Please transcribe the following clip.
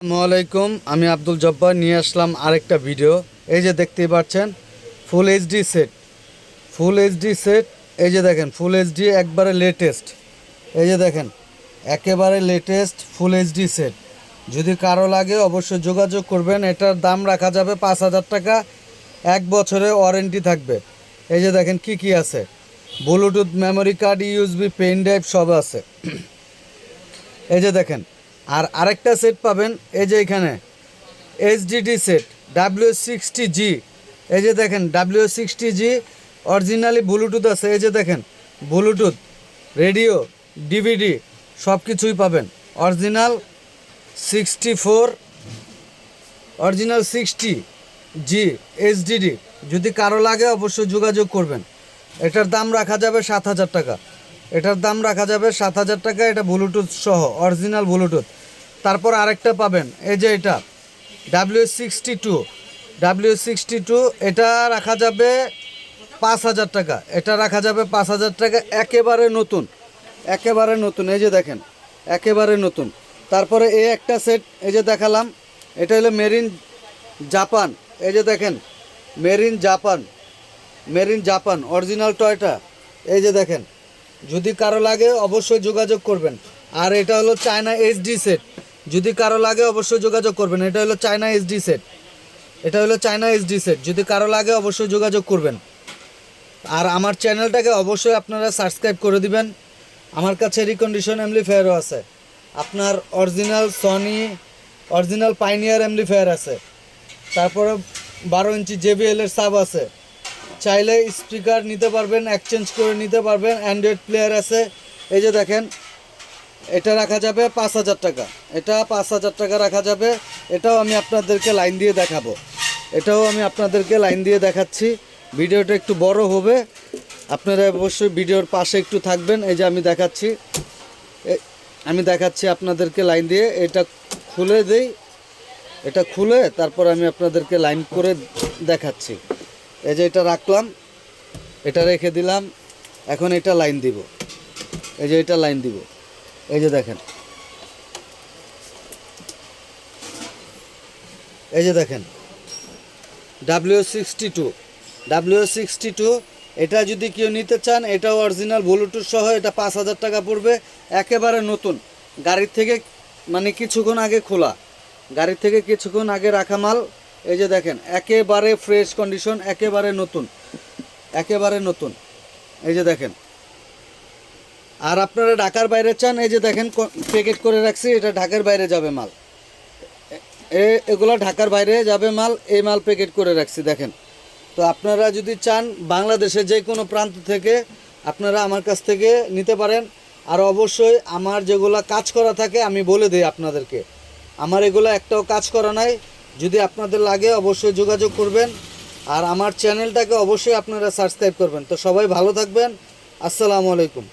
আসসালামাইকুম, আমি আব্দুল জব্বার নিয়ে আসলাম আরেকটা ভিডিও। এই যে দেখতেই পাচ্ছেন full HD set, full HD set. এই যে দেখেন ফুল এইচডি একবারে লেটেস্ট। এই যে দেখেন একেবারে লেটেস্ট ফুল এইচডি সেট। যদি কারো লাগে অবশ্যই যোগাযোগ করবেন। এটার দাম রাখা যাবে 5,000 টাকা, 1 বছরের ওয়ারেন্টি থাকবে। এই যে দেখেন কি কি আছে, Bluetooth, memory card, USB, pen drive সব আছে। এই যে দেখেন আরেকটা সেট পাবেন। এই যে এখানে এইচডিডি সেট W60G। এই যে দেখেন W60G অরিজিনালি ব্লুটুথ আছে। এই যে দেখেন ব্লুটুথ, রেডিও, ডিভিডি সব কিছুই পাবেন। Original 60G HDD. যদি কারো লাগে অবশ্যই যোগাযোগ করবেন। এটার দাম রাখা যাবে 7,000 টাকা। এটার দাম রাখা যাবে 7,000 টাকা। এটা ব্লুটুথ সহ অরিজিনাল ব্লুটুথ। তারপর আরেকটা পাবেন, এই যে এটা W62। এটা রাখা যাবে 5,000 টাকা। এটা রাখা যাবে 5,000 টাকা, একেবারে নতুন, একেবারে নতুন। এই যে দেখেন একেবারে নতুন। তারপরে এই একটা সেট এই যে দেখালাম, এটা হলো মেরিন জাপান। এই যে দেখেন মেরিন জাপান অরিজিনাল টয়টা। এই যে দেখেন, যদি কারো লাগে অবশ্যই যোগাযোগ করবেন। আর এটা হলো চায়না এইচডি সেট। যদি কারো লাগে অবশ্যই যোগাযোগ করবেন। এটা হলো চায়না এইচডি সেট। যদি কারো লাগে অবশ্যই যোগাযোগ করবেন। আর আমার চ্যানেলটাকে অবশ্যই আপনারা সাবস্ক্রাইব করে দিবেন। আমার কাছে রিকন্ডিশন অ্যাম্পলিফায়ারও আছে। আপনার original Sony, original pioneer amplifier আছে। তারপরে 12 ইঞ্চি JBL এর সাব আছে। চাইলে স্পিকার নিতে পারবেন, এক্সচেঞ্জ করে নিতে পারবেন। অ্যান্ড্রয়েড প্লেয়ার আছে। এই যে দেখেন এটা রাখা যাবে 5,000 টাকা। এটা 5,000 টাকা রাখা যাবে। এটাও আমি আপনাদেরকে লাইন দিয়ে দেখাচ্ছি। ভিডিওটা একটু বড় হবে, আপনারা অবশ্যই ভিডিওর পাশে একটু থাকবেন। এই যে আমি দেখাচ্ছি আপনাদেরকে লাইন দিয়ে। এটা খুলে দেই, এটা খুলে তারপর আমি আপনাদেরকে লাইন করে দেখাচ্ছি। এই যে এটা রাখলাম, এটা রেখে দিলাম। এখন এটা লাইন দিব। এই যে এটা লাইন দিব। এই যে দেখেন, এই যে দেখেন W62। এটা যদি কেউ নিতে চান, এটাও অরিজিনাল ব্লুটুথ সহ। এটা 5,000 টাকা পড়বে, একেবারে নতুন। গাড়ির থেকে কিছুক্ষণ আগে রাখা মাল। এই যে দেখেন একেবারে ফ্রেশ কন্ডিশন, একেবারে নতুন। এই যে দেখেন। আর আপনারা ঢাকার বাইরে চান, এই যে দেখেন প্যাকেট করে রাখছি। এটা ঢাকার বাইরে যাবে মাল। এগুলো ঢাকার বাইরে যাবে মাল। এই মাল প্যাকেট করে রাখছি দেখেন। তো আপনারা যদি চান বাংলাদেশের যে কোনো প্রান্ত থেকে আপনারা আমার কাছ থেকে নিতে পারেন। আর অবশ্যই আমার যেগুলো কাজ করা থাকে আমি বলে দিই আপনাদেরকে। আমার এগুলো একটাও কাজ করা নাই। যদি আপনাদের লাগে অবশ্যই যোগাযোগ করবেন। আর আমার চ্যানেলটাকে অবশ্যই আপনারা সাবস্ক্রাইব করবেন। তো সবাই ভালো থাকবেন। আসসালামু আলাইকুম।